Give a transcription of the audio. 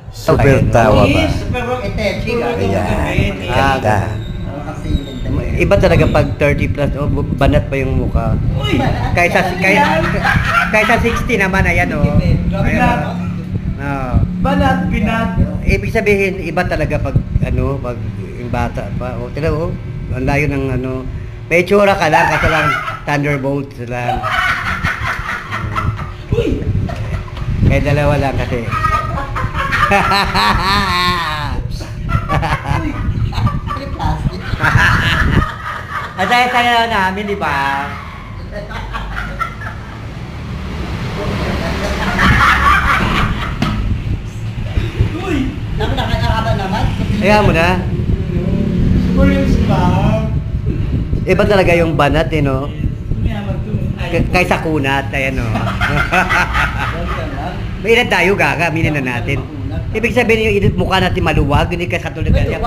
Super tawa ba? Super rock ete. Ayan, ganda. Iba talaga pag 30 plus, oh, banat pa yung mukha. Kaysa 60 naman, ayan oh. Ayan, oh. Banat, binat. Ibig sabihin, iba talaga pag pag yung bata pa. O, tila oh, ang layo ng may tsura ka lang, kasi lang Thunderbolt lang. Kaya dalawa lang kasi. At saya namin, di ba? Nakakakaba naman. Kaya mo na. Siguro yung spam. Iba talaga yung banat, no? Kaysa kunat, ayan, no? May ilan tayo, gaga, aminin na natin. Ibig sabihin yung mukha natin maluwag, hindi ka katulad ganyan.